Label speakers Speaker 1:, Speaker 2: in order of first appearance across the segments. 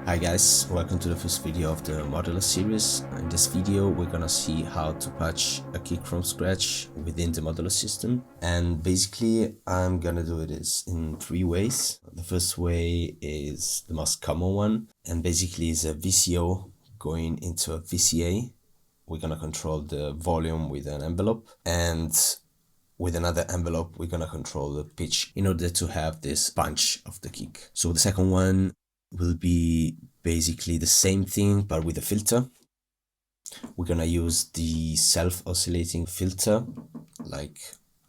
Speaker 1: Hi guys, welcome to the first video of the Modular series. In this video we're gonna see how to patch a kick from scratch within the Modular system, and basically I'm gonna do this in three ways. The first way is the most common one, and basically is a VCO going into a VCA. We're gonna control the volume with an envelope, and with another envelope we're gonna control the pitch in order to have this punch of the kick. So the second one will be basically the same thing but with a filter. We're gonna use the self-oscillating filter like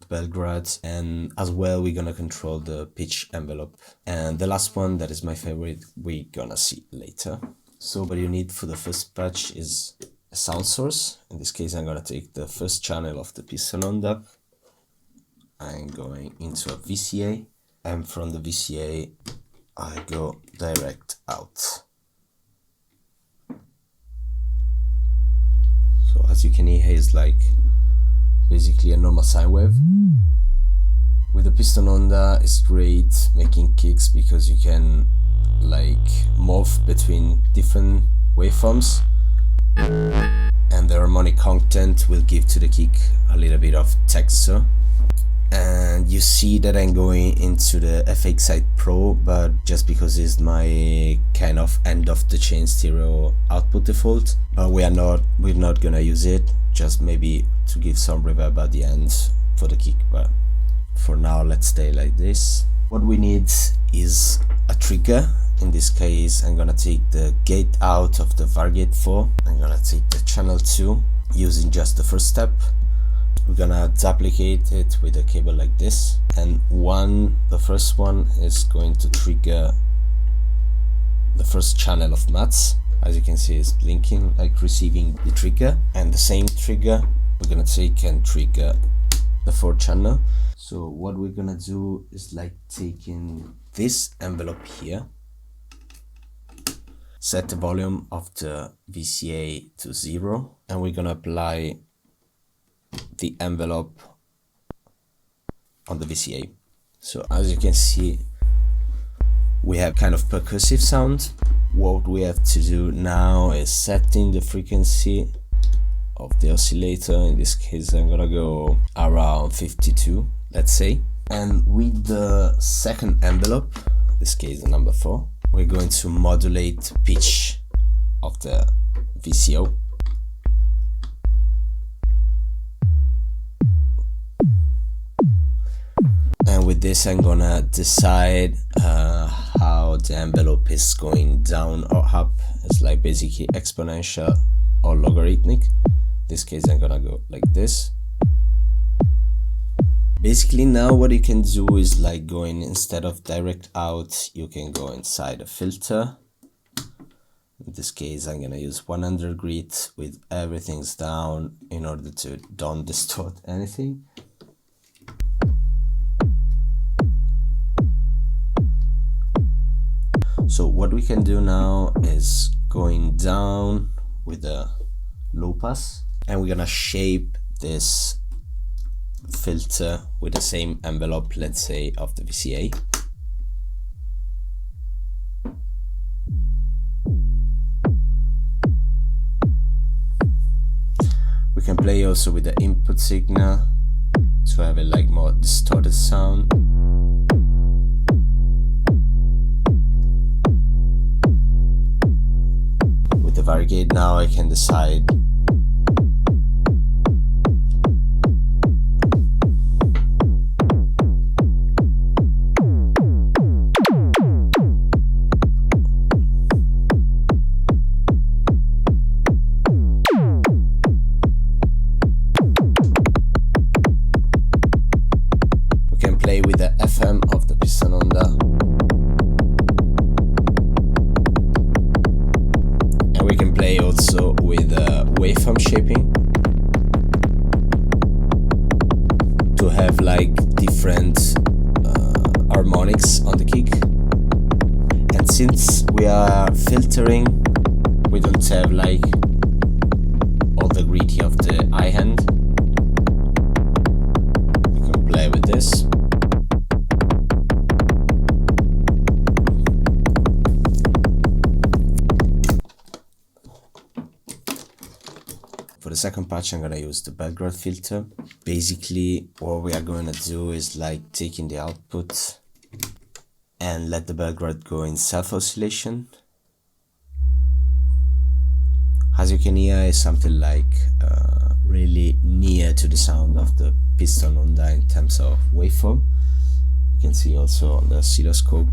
Speaker 1: Belgrade, and as well we're gonna control the pitch envelope. And the last one, that is my favorite, we're gonna see later. So what you need for the first patch is a sound source. In this case I'm gonna take the first channel of the piston onda. I'm going into a VCA, and from the VCA I go direct out. So as you can hear, it's like basically a normal sine wave. With the piston onda, it's great making kicks because you can like morph between different waveforms, and the harmonic content will give to the kick a little bit of texture. And you see that I'm going into the FXite Pro, but just because it's my kind of end of the chain stereo output default. But we're not gonna use it, just maybe to give some reverb at the end for the kick, but for now let's stay like this. What we need is a trigger. In this case I'm gonna take the gate out of the Vargate 4. I'm gonna take the channel 2 using just the first step. We're gonna duplicate it with a cable like this, and the first one is going to trigger the first channel of mats. As you can see, it's blinking, like receiving the trigger, and the same trigger we're gonna take and trigger the fourth channel. So what we're gonna do is like taking this envelope here, set the volume of the VCA to 0, and we're gonna apply the envelope on the VCA. So as you can see, we have kind of percussive sound. What we have to do now is setting the frequency of the oscillator. In this case I'm gonna go around 52, let's say. And with the second envelope, in this case the number 4, we're going to modulate pitch of the VCO. And with this I'm gonna decide how the envelope is going down or up. It's like basically exponential or logarithmic. In this case I'm gonna go like this. Basically now what you can do is like going, instead of direct out, you can go inside a filter. In this case I'm gonna use 100 grid with everything's down in order to don't distort anything. So what we can do now is going down with a low pass, and we're gonna shape this filter with the same envelope, let's say, of the VCA. We can play also with the input signal to have a like more distorted sound. Vargate now I can decide we can play with the FM of the piston onda. We can play also with waveform shaping to have like different harmonics on the kick. And since we are filtering, we don't have like all the gritty of the high hand. We can play with this. the second patch I'm gonna use the Belgrade filter. Basically what we are gonna do is like taking the output and let the Belgrade go in self-oscillation. As you can hear, it's something like really near to the sound of the piston Honda in terms of waveform. You can see also on the oscilloscope.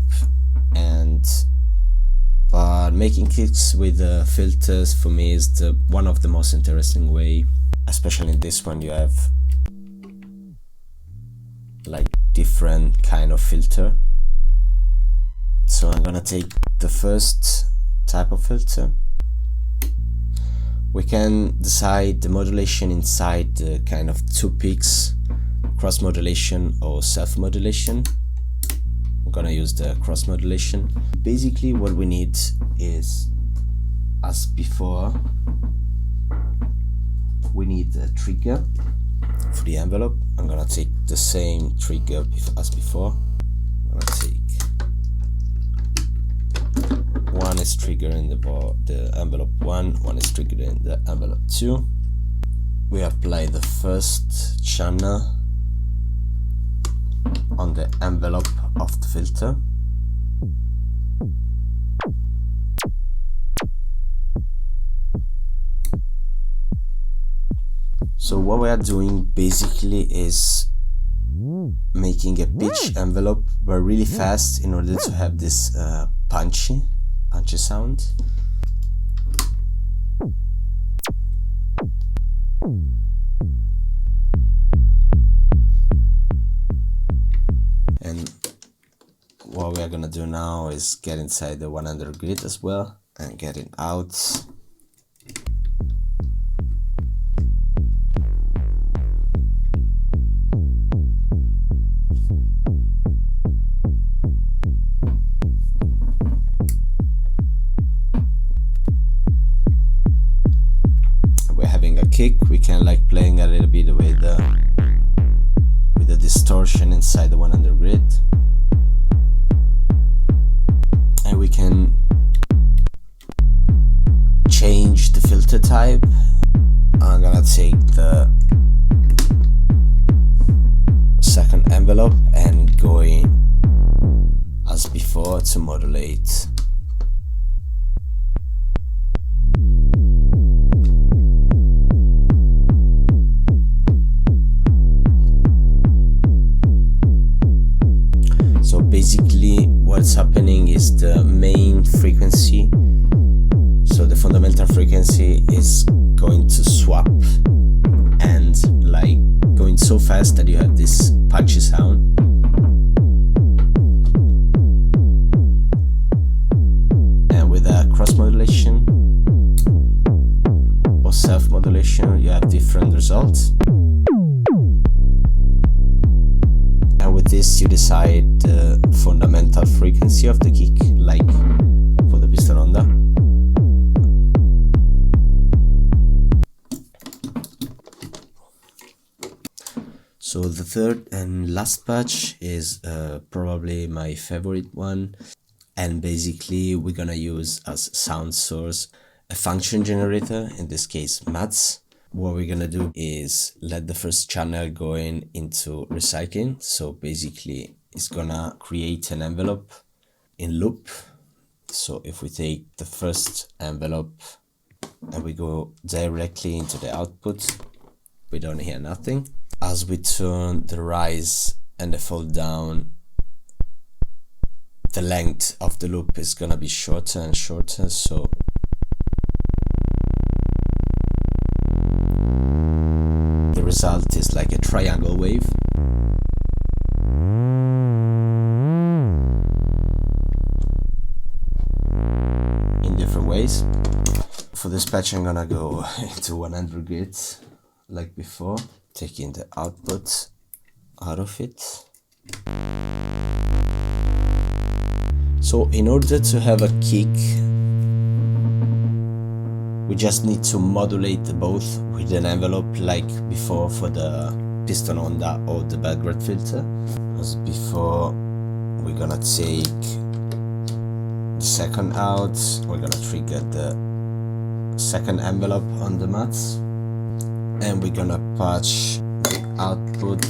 Speaker 1: But making kicks with filters for me is one of the most interesting way, especially in this one. You have like different kind of filter. So I'm gonna take the first type of filter. We can decide the modulation inside the kind of two peaks, cross modulation or self modulation. I'm gonna use the cross modulation. Basically what we need is, as before, we need a trigger for the envelope. I'm gonna take the same trigger as before. I'm gonna take one is triggered in the envelope 1, one is triggered in the envelope 2. We apply the first channel on the envelope of the filter. So what we are doing basically is making a pitch envelope but really fast in order to have this punchy sound. And what we are gonna do now is get inside the 100 grid as well and get it out. Kick, we can like playing a little bit with the distortion inside the 100 grid, and we can change the filter type. I'm gonna take the second envelope and going as before to modulate. So basically what's happening is the main frequency, so the fundamental frequency is going to swap and like going so fast that you have this punchy sound. And with a cross modulation or self modulation you have different results. And with this you decide the fundamental frequency of the kick, like for the piston Honda. So the third and last patch is probably my favorite one, and basically we're gonna use as sound source a function generator, in this case MATS. What we're gonna do is let the first channel going into recycling. So basically it's gonna create an envelope in loop. So if we take the first envelope and we go directly into the output, we don't hear nothing. As we turn the rise and the fall down, the length of the loop is gonna be shorter and shorter. So the result is like a triangle wave. In different ways. For this patch I'm gonna go into 100 grid like before, taking the output out of it. So in order to have a kick, we just need to modulate both with an envelope like before for the piston Honda or the Belgrade filter. As before, we're gonna take the second out, we're gonna trigger the second envelope on the mats, and we're gonna patch the output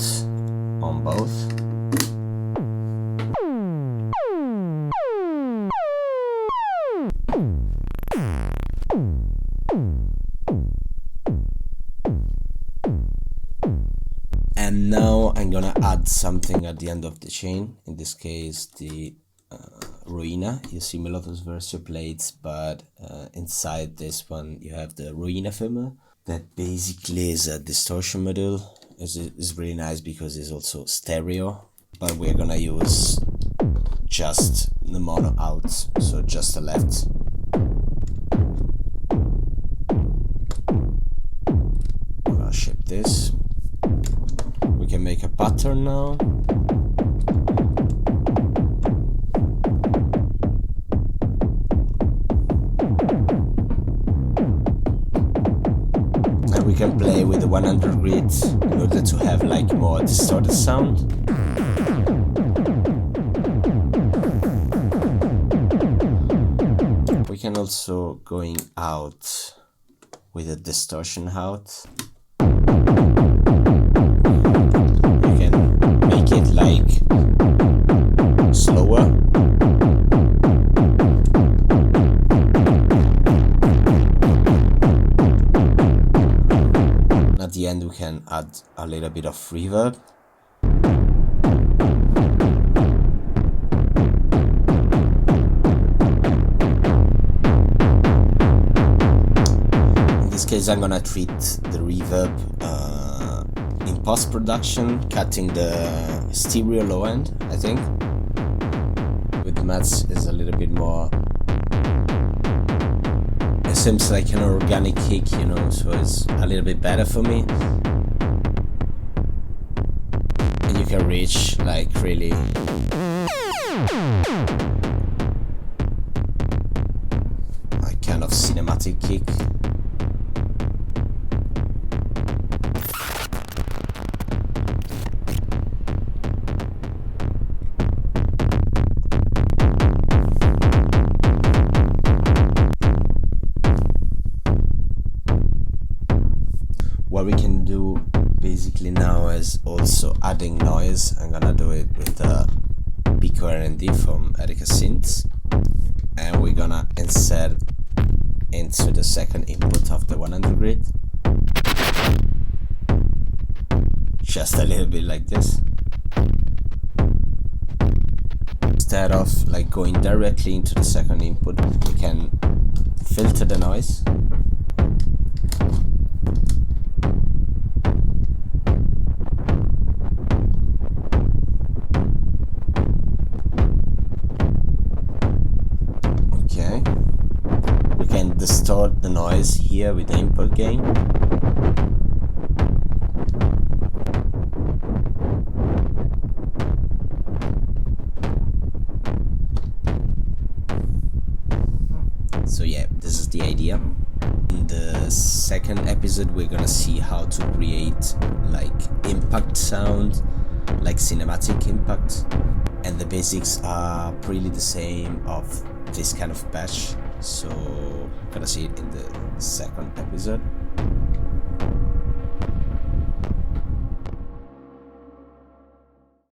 Speaker 1: on both. And now I'm gonna add something at the end of the chain, in this case the Ruina. You see Melodious Verso plates, but inside this one you have the Ruina firmware. That basically is a distortion module. It's really nice because it's also stereo, but we're gonna use just the mono out, so just the left. I'm gonna ship this. We can make a pattern now. And we can play with the 100 grid in order to have like more distorted sound. We can also going out with a distortion out. We can make it like slower. At the end we can add a little bit of reverb. In this case I'm gonna treat the reverb in post-production, cutting the stereo low end, I think. With the mats is a little bit more, it seems like an organic kick, you know, so it's a little bit better for me. And you can reach like really a kind of cinematic kick. What we can do basically now is also adding noise. I'm gonna do it with the Pico R&D from Erika Synths, and we're gonna insert into the second input of the 100 grid, just a little bit like this. Instead of like going directly into the second input, we can filter the noise. Distort the noise here with the input gain. So yeah, this is the idea. In the second episode we're gonna see how to create like impact sound, like cinematic impact, and the basics are pretty the same of this kind of patch. So gonna see it in the second episode.